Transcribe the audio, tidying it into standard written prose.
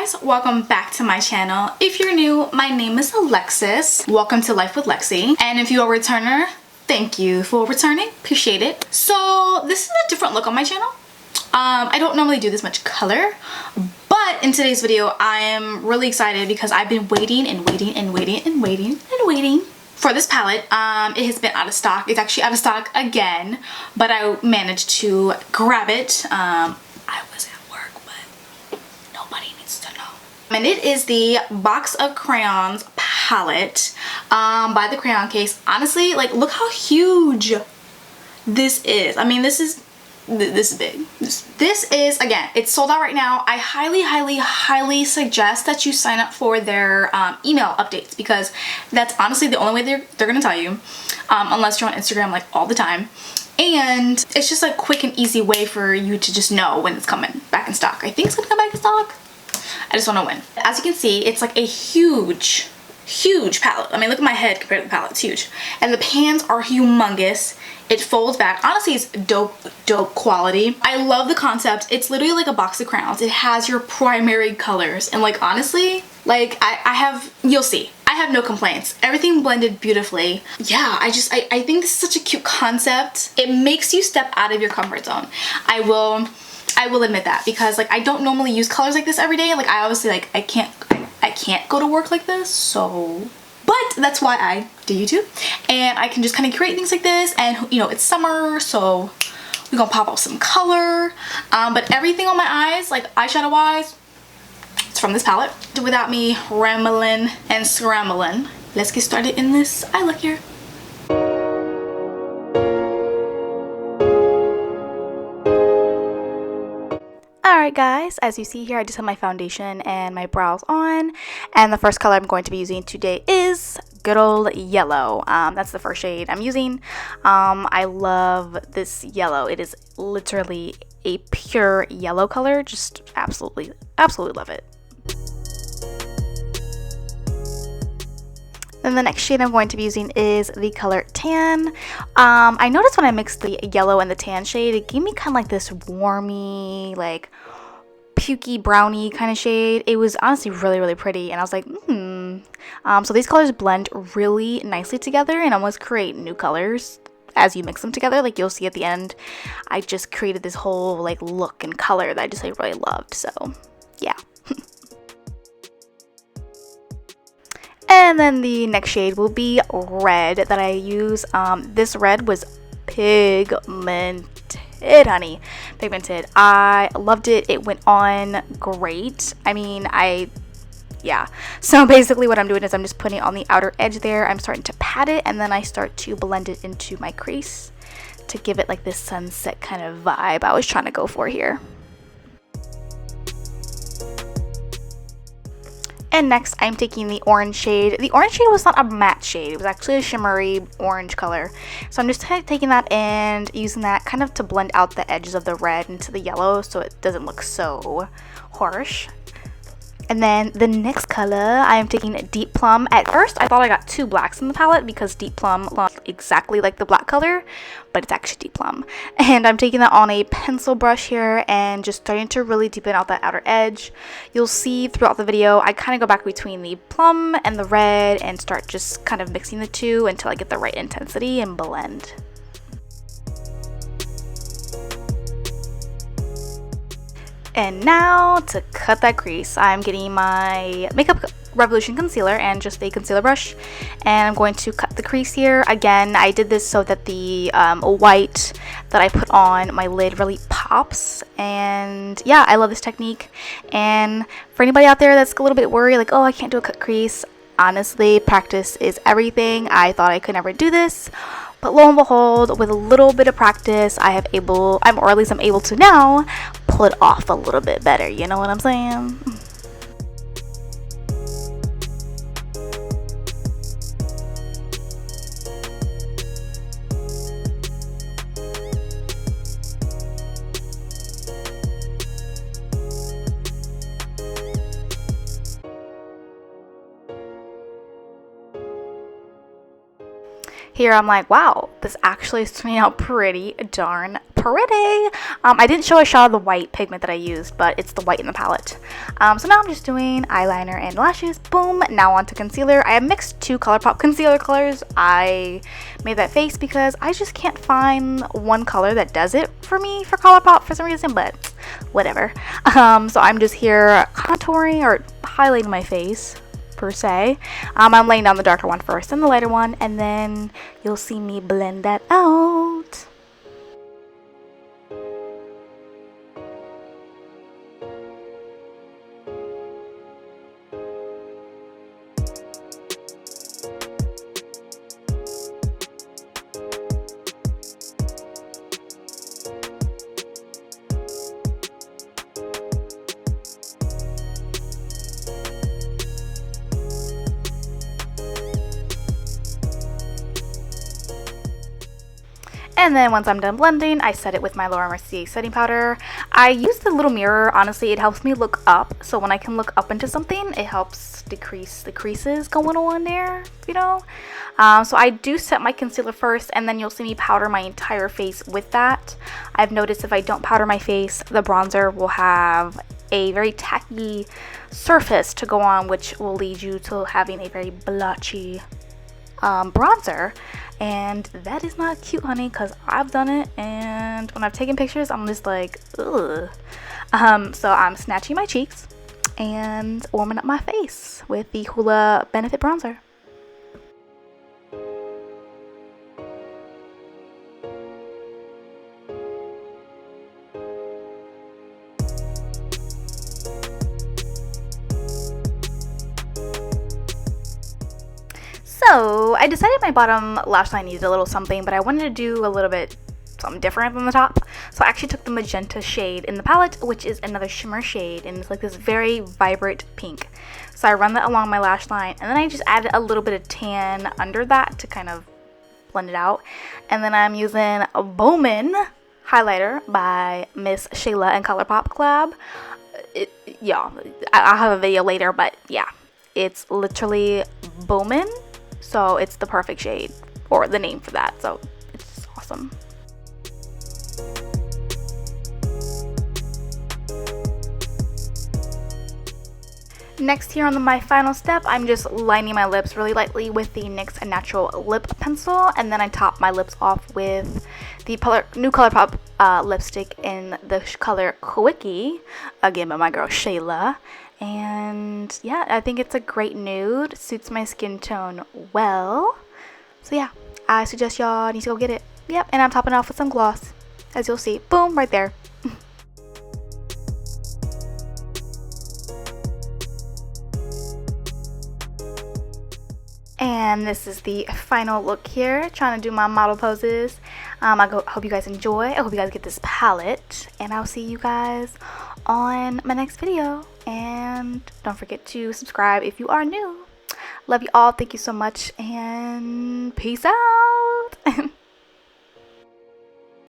guys, welcome back to my channel. If you're new, my name is Alexis. Welcome to Life with Lexi. And if you're a returner, thank you for returning. Appreciate it. So this is a different look on my channel. I don't normally do this much color, but in today's video, I am really excited because I've been waiting for this palette. It has been out of stock. It's actually out of stock again, but I managed to grab it. I was at work, but nobody needs to know. And it is the Box of Crayons palette by the Crayon Case. Honestly, like, look how huge this is. I mean, this is big. This is, again, it's sold out right now. I highly suggest that you sign up for their email updates, because that's honestly the only way they're gonna tell you, unless you're on Instagram like all the time. And it's just a quick and easy way for you to just know when it's coming back in stock. I think it's gonna come back in stock. I just don't know when. As you can see, it's like a huge palette. I mean, look at my head compared to the palette. It's huge. And the pans are humongous. It folds back. Honestly, it's dope quality. I love the concept. It's literally like a box of crayons. It has your primary colors. And like, honestly, like I have, you'll see, I have no complaints. Everything blended beautifully. Yeah, I think this is such a cute concept. It makes you step out of your comfort zone. I will admit that, because like I don't normally use colors like this every day. Like I obviously, like I can't go to work like this, so, but that's why I do YouTube, and I can just kind of create things like this. And you know, it's summer, so we're gonna pop up some color, but everything on my eyes, like eyeshadow wise, it's from this palette. Without me rambling and scrambling, let's get started in this eye look here. Alright guys, as you see here, I just have my foundation and my brows on, and the first color I'm going to be using today is good old yellow. That's the first shade I'm using. I love this yellow. It is literally a pure yellow color. Just absolutely love it. Then the next shade I'm going to be using is the color Tan. I noticed when I mixed the yellow and the tan shade, it gave me kind of like this warmy, like pukey brownie kind of shade. It was honestly really pretty, and I was like, so these colors blend really nicely together and almost create new colors as you mix them together. Like you'll see at the end, I just created this whole like look and color that I just like really loved. So yeah. And then the next shade will be red that I use. This red was pigmented, honey. Pigmented. I loved it. It went on great. I mean, yeah. So basically what I'm doing is I'm just putting it on the outer edge there. I'm starting to pat it, and then I start to blend it into my crease to give it like this sunset kind of vibe I was trying to go for here. And next, I'm taking the orange shade. The orange shade was not a matte shade. It was actually a shimmery orange color. So I'm just taking that and using that kind of to blend out the edges of the red into the yellow so it doesn't look so harsh. And then the next color, I am taking Deep Plum. At first, I thought I got two blacks in the palette because Deep Plum looks exactly like the black color, but it's actually Deep Plum. And I'm taking that on a pencil brush here and just starting to really deepen out that outer edge. You'll see throughout the video, I kind of go back between the plum and the red and start just kind of mixing the two until I get the right intensity and blend. And now to cut that crease, I'm getting my Makeup Revolution concealer and just a concealer brush, and I'm going to cut the crease here. Again, I did this so that the white that I put on my lid really pops, and yeah, I love this technique. And for anybody out there that's a little bit worried, like, oh, I can't do a cut crease, honestly, practice is everything. I thought I could never do this, but lo and behold, with a little bit of practice, I'm able to now pull it off a little bit better. You know what I'm saying? Here I'm like, wow, this actually is turning out pretty darn pretty. I didn't show a shot of the white pigment that I used, but it's the white in the palette. So now I'm just doing eyeliner and lashes. Boom. Now on to concealer. I have mixed 2 Colourpop concealer colors. I made that face because I just can't find one color that does it for me for Colourpop for some reason, but whatever. So I'm just here contouring or highlighting my face per se. I'm laying down the darker one first and the lighter one, and then you'll see me blend that out. And then once I'm done blending, I set it with my Laura Mercier setting powder. I use the little mirror. Honestly, it helps me look up. So when I can look up into something, it helps decrease the creases going on there, you know. So I do set my concealer first, and then you'll see me powder my entire face with that. I've noticed if I don't powder my face, the bronzer will have a very tacky surface to go on, which will lead you to having a very blotchy bronzer, and that is not cute, honey, because I've done it, and when I've taken pictures, I'm just like, ugh. So I'm snatching my cheeks and warming up my face with the Hoola Benefit Bronzer. So I decided my bottom lash line needed a little something, but I wanted to do a little bit something different than the top. So I actually took the magenta shade in the palette, which is another shimmer shade, and it's like this very vibrant pink. So I run that along my lash line, and then I just added a little bit of tan under that to kind of blend it out. And then I'm using a Boomin highlighter by Miss Shayla and Colourpop collab. Yeah, I'll have a video later, but yeah, it's literally Boomin. So it's the perfect shade, or the name for that, so it's awesome. Next here on my final step, I'm just lining my lips really lightly with the NYX Natural Lip Pencil, and then I top my lips off with the new Colourpop lipstick in the color Quickie, again by my girl Shayla. And yeah, I think it's a great nude, suits my skin tone well. So yeah, I suggest y'all need to go get it. Yep, and I'm topping off with some gloss, as you'll see. Boom, right there. And this is the final look here, trying to do my model poses. I hope you guys enjoy. I hope you guys get this palette, and I'll see you guys on my next video. And don't forget to subscribe if you are new. Love you all. Thank you so much, and peace out.